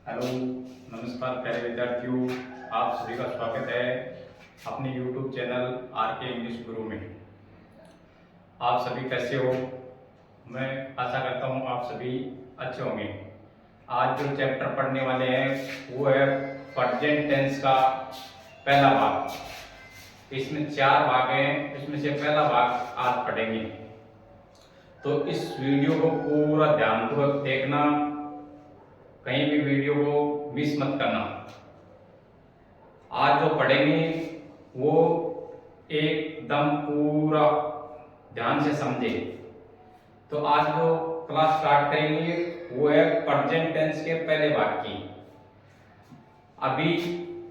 Hello, नमस्कार प्यारे विद्यार्थियों। आप सभी का स्वागत है अपने YouTube चैनल आर.के. इंग्लिश गुरु में। आप सभी कैसे हो? मैं आशा करता हूँ आप सभी अच्छे होंगे। आज जो चैप्टर पढ़ने वाले हैं वो है प्रेजेंट टेंस का पहला भाग। इसमें 4 भाग हैं, इसमें से पहला भाग आज पढ़ेंगे। तो इस वीडियो को पूरा ध्यानपूर्वक देखना, कहीं भी वीडियो को मिस मत करना। आज जो पढ़ेंगे वो एकदम पूरा ध्यान से समझे। तो आज जो क्लास स्टार्ट करेंगे वो है प्रेजेंट टेंस के पहले भाग की। अभी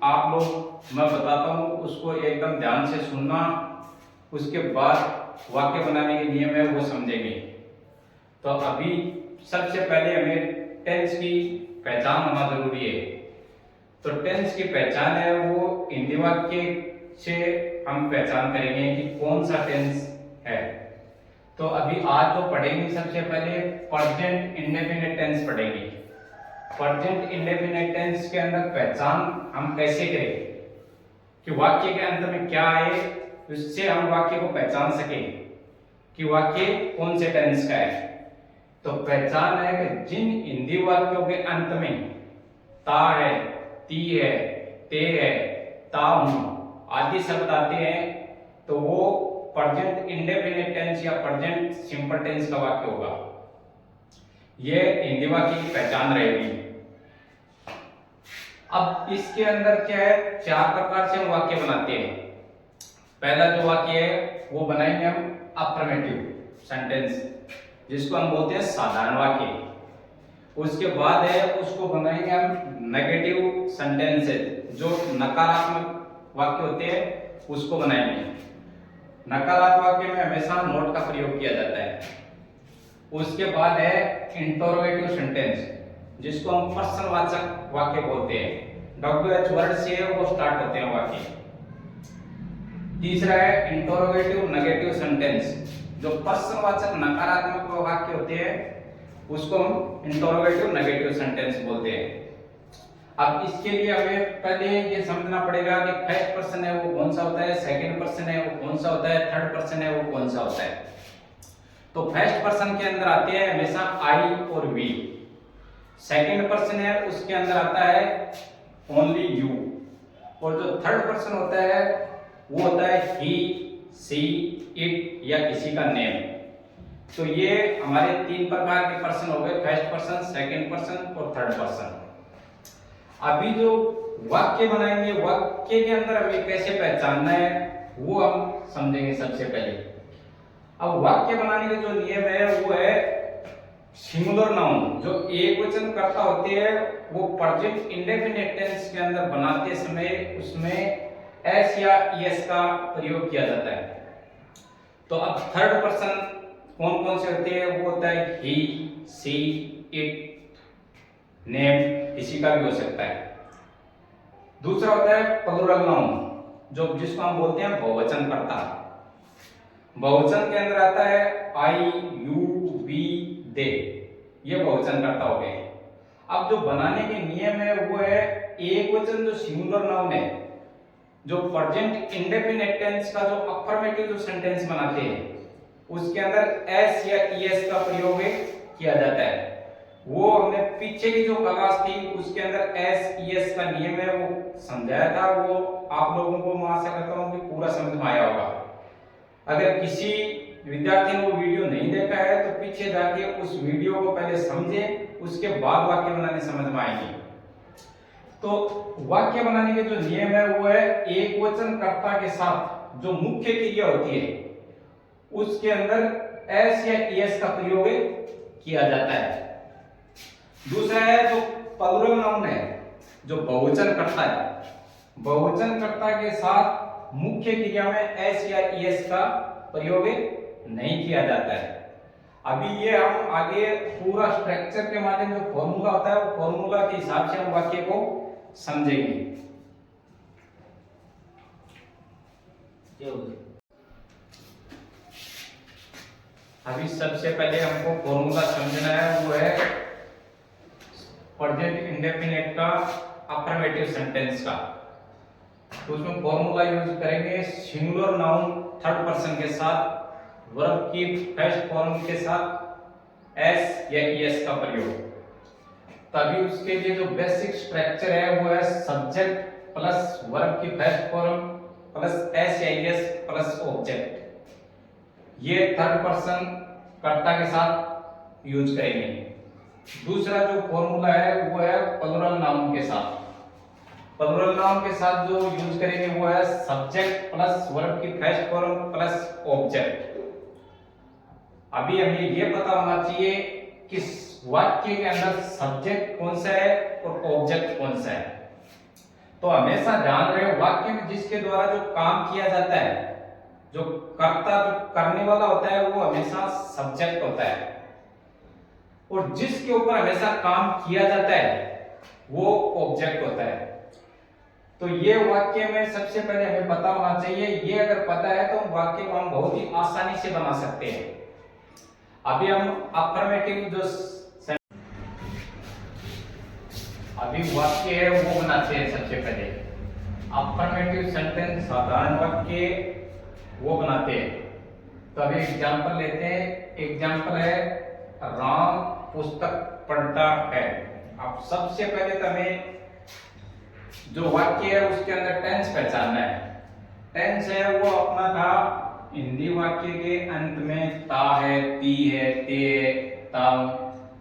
आप लोग मैं बताता हूँ उसको एकदम ध्यान से सुनना, उसके बाद वाक्य बनाने के नियम है वो समझेंगे। तो अभी सबसे पहले हमें टेंस की पहचान होना जरूरी है। तो टेंस की पहचान है वो हिंदी वाक्य से हम पहचान करेंगे कि कौन सा टेंस है। तो अभी आज तो पढ़ेंगे सबसे पहले प्रेजेंट इंडेफिनिट टेंस पढ़ेंगे। प्रेजेंट इंडेफिनिट टेंस के अंदर पहचान हम कैसे करें कि वाक्य के अंत में क्या आए, उससे हम वाक्य को पहचान सकें कि वाक्य कौन से टेंस का है। तो पहचान है कि जिन हिंदी वाक्यों के अंत में ता है, ती है, ते है, ता हूं आदि शब्द आते हैं तो वो प्रेजेंट इंडेफिनिट टेंस या प्रेजेंट सिंपल टेंस का वाक्य होगा। ये हिंदी वाक्य की पहचान रहेगी। अब इसके अंदर क्या है, 4 प्रकार से हम वाक्य बनाते हैं। पहला जो वाक्य है वो बनाएंगे हम अफर्मेटिव सेंटेंस, जिसको हम बोलते हैं साधारण वाक्य। उसके बाद है उसको बनाएंगे हम नेगेटिव सेंटेंसेस, जो नकारात्मक वाक्य होते हैं उसको बनाएंगे। नकारात्मक वाक्य में हमेशा नोट का प्रयोग किया जाता है। उसके बाद है इंटरोगेटिव सेंटेंस, जिसको हम प्रश्नवाचक वाक्य बोलते हैं। WH वर्ड से वो स्टार्ट होते हैं वाक्य। तीसरा है इंटरोगेटिव नेगेटिव सेंटेंस, जो प्रश्नवाचक नकारात्मक वाक्य होते हैं उसको हम इंटरोगेटिव नेगेटिव सेंटेंस बोलते हैं। अब इसके लिए हमें पहले ये समझना पड़ेगा कि फर्स्ट पर्सन है वो कौन सा होता है, सेकंड पर्सन है वो कौन सा होता है, थर्ड पर्सन है वो कौन सा होता है। तो फर्स्ट पर्सन के अंदर आते हैं हमेशा आई और वी। सेकंड पर्सन है उसके अंदर आता है ओनली यू। और जो थर्ड पर्सन होता है वो होता है ही, सी, इट या किसी का नेम। तो ये हमारे 3 प्रकार के पर्सन हो गए, फर्स्ट पर्सन, सेकंड पर्सन और थर्ड पर्सन। अभी जो वाक्य बनाएंगे, वाक्य के अंदर हमें कैसे पहचानना है वो हम समझेंगे सबसे पहले। अब वाक्य बनाने के जो नियम है वो है सिंगुलर नाउन, जो एक वचन कर्ता होते हैं वो प्रेजेंट इंडेफिनिट टेंस के अंदर बनाते समय उसमें एस या ईएस का प्रयोग किया जाता है। तो अब थर्ड पर्सन कौन कौन से होते हैं, वो होता है ही, सी, इट, नेम, किसी का भी हो सकता है। दूसरा होता है प्लूरल नाउन, जो जिसको हम बोलते हैं बहुवचन कर्ता। बहुवचन के अंदर आता है आई, यू, वी, दे, ये बहुवचन कर्ता हो गए। अब जो बनाने के नियम है वो है एक वचन जो सिंगुलर नाउन है, जो प्रेजेंट इंडेफिनिट टेंस का जो अफर्मेटिव जो सेंटेंस बनाते हैं उसके अंदर एस या ईएस का प्रयोग किया जाता है। वो हमने पीछे की जो क्लास थी उसके अंदर एस ईएस का नियम है वो समझाया था। वो आप लोगों को मैं आशा करता हूँ कि पूरा समझ में आया होगा। अगर किसी विद्यार्थी ने वो वीडियो नहीं देखा है तो पीछे जाके उस वीडियो को पहले समझे, उसके बाद वाक्य बनाने समझ में आएंगे। तो वाक्य बनाने के जो नियम है वो है एक वचन कर्ता के साथ जो मुख्य क्रिया होती है उसके अंदर एस या ईएस का प्रयोग किया जाता है। दूसरा है जो प्लूरल नाउन है, जो बहुवचन कर्ता है, बहुवचन कर्ता के साथ मुख्य क्रिया में एस या ईएस का प्रयोग नहीं किया जाता है। अभी ये हम आगे पूरा स्ट्रक्चर के माध्यम जो फॉर्मूला होता है वो फॉर्मूला के हिसाब से हम वाक्य को समझेंगे। अभी सबसे पहले हमको फॉर्मूला समझना है, वो है प्रेजेंट इंडेफिनिट का अफर्मेटिव सेंटेंस का। तो उसमें फॉर्मूला यूज करेंगे सिंगुलर नाउन थर्ड पर्सन के साथ, वर्ब की फर्स्ट फॉर्म के साथ एस या ईएस का प्रयोग। तभी उसके लिए जो बेसिक स्ट्रक्चर है वो है सब्जेक्ट प्लस वर्ब की फर्स्ट फॉर्म प्लस एस या ईएस प्लस ऑब्जेक्ट। ये थर्ड पर्सन कर्ता के साथ यूज करेंगे। दूसरा जो फॉर्मूला है वो है प्लूरल नाउन के साथ। प्लूरल नाउन के साथ जो यूज करेंगे वो है सब्जेक्ट प्लस वर्ब की फर्स्ट फॉर्म प्लस ऑब्जेक्ट। अभी हमें ये पता होना चाहिए कि वाक्य के अंदर सब्जेक्ट कौन सा है और ऑब्जेक्ट कौन सा है। तो हमेशा ध्यान रहे वाक्य में जिसके द्वारा जो काम किया जाता है, जो कर्ता जो करने वाला होता है वो हमेशा सब्जेक्ट होता है, और जिसके ऊपर हमेशा काम किया जाता है वो ऑब्जेक्ट होता है। तो ये वाक्य में सबसे पहले हमें पता होना चाहिए। ये अगर पता है तो वाक्य को हम बहुत ही आसानी से बना सकते हैं। अभी हम अफर्मेटिव जो अभी वाक्य है वो बनाते हैं। सबसे पहले अफर्मेटिव सेंटेंस साधारण वाक्य वो बनाते हैं। तो अभी एग्जांपल लेते हैं। एग्जांपल है राम पुस्तक पढ़ता है। अब सबसे पहले तो हमें जो वाक्य है उसके अंदर टेंस पहचानना है। टेंस है वो अपना था हिंदी वाक्य के अंत में ता है, ती है, ते है, ताम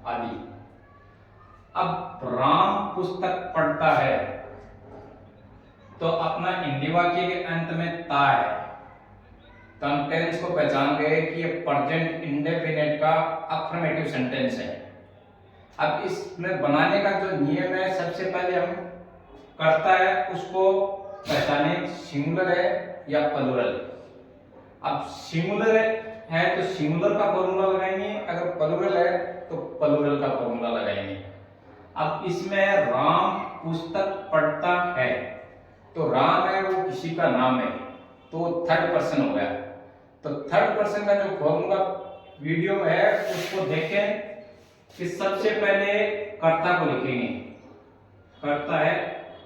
आदि। अब राम पुस्तक पढ़ता है तो अपना हिंदी वाक्य के अंत में ता है, तो हम टेंस को पहचान गए कि ये प्रेजेंट इंडेफिनिट का अफर्मेटिव सेंटेंस है। अब इसमें बनाने का जो नियम है, सबसे पहले हम करता है उसको पहचाने सिंगुलर है या प्लूरल। अब सिंगुलर है तो सिंगुलर का फॉर्मूला लगाएंगे, अगर प्लूरल है तो प्लूरल का फॉर्मूला लगाएंगे। अब इसमें राम पुस्तक पढ़ता है, तो राम है वो किसी का नाम है, तो थर्ड पर्सन हो गया। तो थर्ड पर्सन का जो फॉर्मूला वीडियो में है उसको देखें कि सबसे पहले कर्ता को लिखेंगे, कर्ता है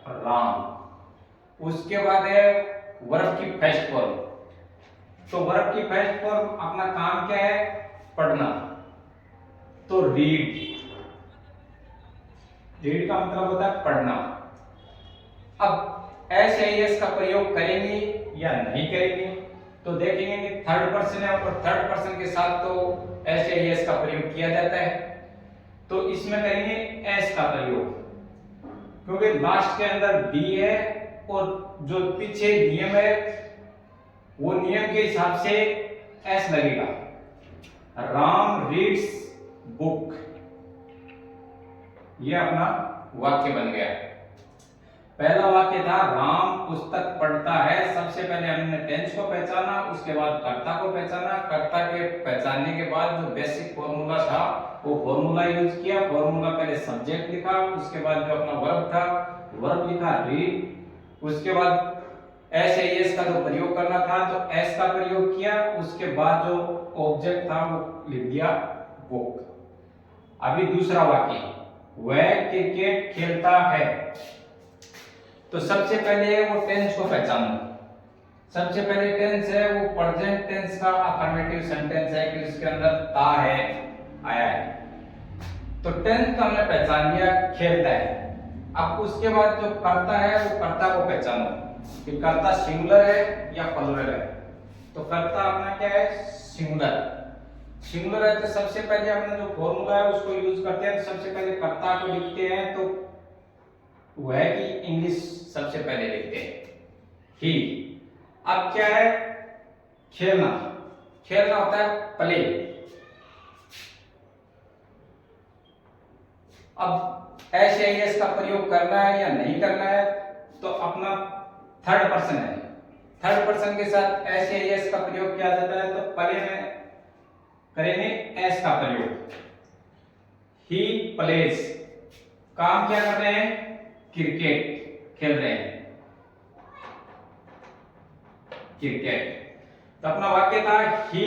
राम, उसके बाद है वर्ब की फर्स्ट फॉर्म। तो वर्ब की फर्स्ट फॉर्म अपना काम क्या है, पढ़ना, तो रीड। रीड का मतलब होता है पढ़ना। अब एस या एस का प्रयोग करेंगे या नहीं करेंगे, तो देखेंगे कि थर्ड पर्सन है और थर्ड पर्सन के साथ तो एस या एस का प्रयोग किया जाता है, तो इसमें करेंगे एस का प्रयोग, क्योंकि लास्ट के अंदर डी है और जो पीछे नियम है वो नियम के हिसाब से एस लगेगा। राम रीड्स बुक, ये अपना वाक्य बन गया। पहला वाक्य था राम पुस्तक पढ़ता है। सबसे पहले हमने टेंस को पहचाना, उसके बाद कर्ता को पहचाना। कर्ता के पहचानने के बाद जो बेसिक फॉर्मूला था वो फॉर्मूला यूज किया। फॉर्मूला पहले सब्जेक्ट लिखा, उसके बाद जो अपना वर्ब था वर्ब लिखा रीड, उसके बाद एस एस का जो प्रयोग करना था तो एस का प्रयोग किया, उसके बाद जो ऑब्जेक्ट था वो लिख दिया बुक। अभी दूसरा वाक्य, वह क्रिकेट खेलता है। तो सबसे पहले वो टेंस को पहचानो। सबसे पहले टेंस है वो प्रेजेंट टेंस का अफर्मेटिव सेंटेंस है कि उसके अंदर ता है, आया है। तो टेंस तो हमने पहचान लिया, खेलता है। अब उसके बाद जो कर्ता है वो कर्ता को पहचानो कि कर्ता सिंगुलर है या प्लूरल है। तो कर्ता अपना क्या है, सिंगुलर। सिंगुलर है तो सबसे पहले हमने जो फॉर्मूला है उसको यूज करते हैं। तो सबसे पहले कर्ता को लिखते हैं, तो वो है कि इंग्लिश सबसे पहले लिखते हैं, ही। अब क्या है, खेलना। खेलना होता है प्ले। अब एस या एस का प्रयोग करना है या नहीं करना है, तो अपना थर्ड पर्सन है। थर्ड पर्सन के साथ एस या एस का प्रयोग किया जाता है, तो प्ले में करेंगे एस का प्रयोग। ही प्लेज, काम क्या कर रहे हैं, क्रिकेट खेल रहे हैं, क्रिकेट। तो अपना वाक्य था ही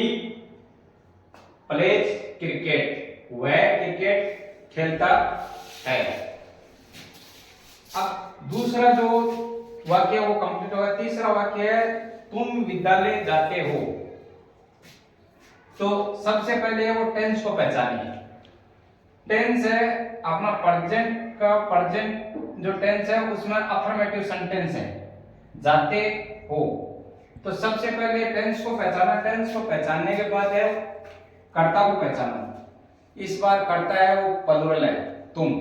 प्लेज क्रिकेट, वह क्रिकेट खेलता है। अब दूसरा जो वाक्य वो कंप्लीट होगा। तीसरा वाक्य है तुम विद्यालय जाते हो। तो सबसे पहले वो टेंस को पहचानिए। टेंस है अपना प्रेजेंट का, प्रेजेंट जो टेंस है उसमें अफर्मेटिव सेंटेंस है, जाते हो। तो सबसे पहले टेंस को पहचाना। टेंस को पहचानने के बाद है कर्ता को पहचाना। इस बार कर्ता है वो प्लूरल है, तुम।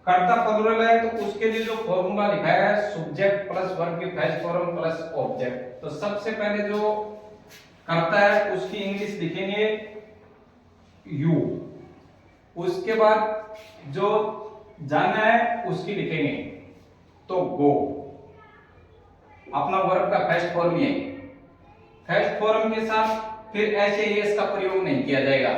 कर्ता प्लूरल है तो उसके लिए जो फॉर्मूला लिखा है सब्जेक्ट प्लस वर्ब की फर्स्ट फॉर्म प्लस ऑब्जेक्ट। तो सबसे पहले जो कर्ता है उसकी इंग्लिश लिखेंगे यू। उसके बाद जो जाना है उसकी लिखेंगे तो गो। अपना वर्ब का फर्स्ट फॉर्म ये। फर्स्ट फॉर्म के साथ फिर ऐसे एस का प्रयोग नहीं किया जाएगा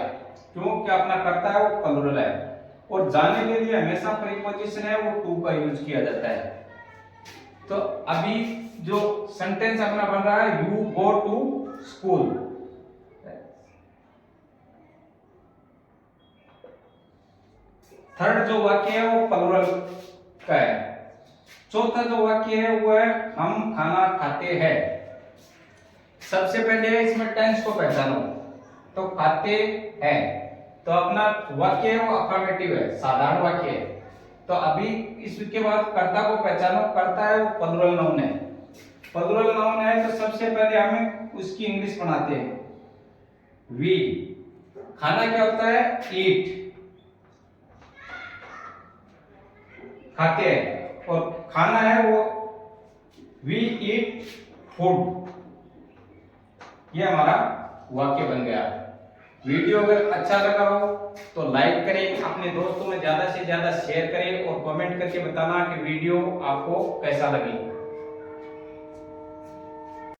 क्योंकि अपना कर्ता है वो प्लूरल है। और जाने के लिए हमेशा प्रीपोजिशन है वो टू का यूज किया जाता है। तो अभी जो सेंटेंस अपना बन रहा है you go to school. Third जो वाक्य है वो प्लूरल का है। चौथा जो वाक्य है वो है हम खाना खाते हैं। सबसे पहले इसमें टेंस को पहचानो। तो खाते हैं तो अपना वाक्य है वो अफर्मेटिव है, साधारण वाक्य है। तो अभी इसके बाद कर्ता को पहचानो। कर्ता है वो प्लूरल नाउन है। प्लूरल नाउन है तो सबसे पहले हमें उसकी इंग्लिश बनाते हैं वी। खाना क्या होता है? ईट, खाते हैं। और खाना है वो वी ईट फूड। ये हमारा वाक्य बन गया। वीडियो अगर अच्छा लगा हो तो लाइक करें, अपने दोस्तों में ज्यादा से ज्यादा शेयर करें और कमेंट करके बताना कि वीडियो आपको कैसा लगी।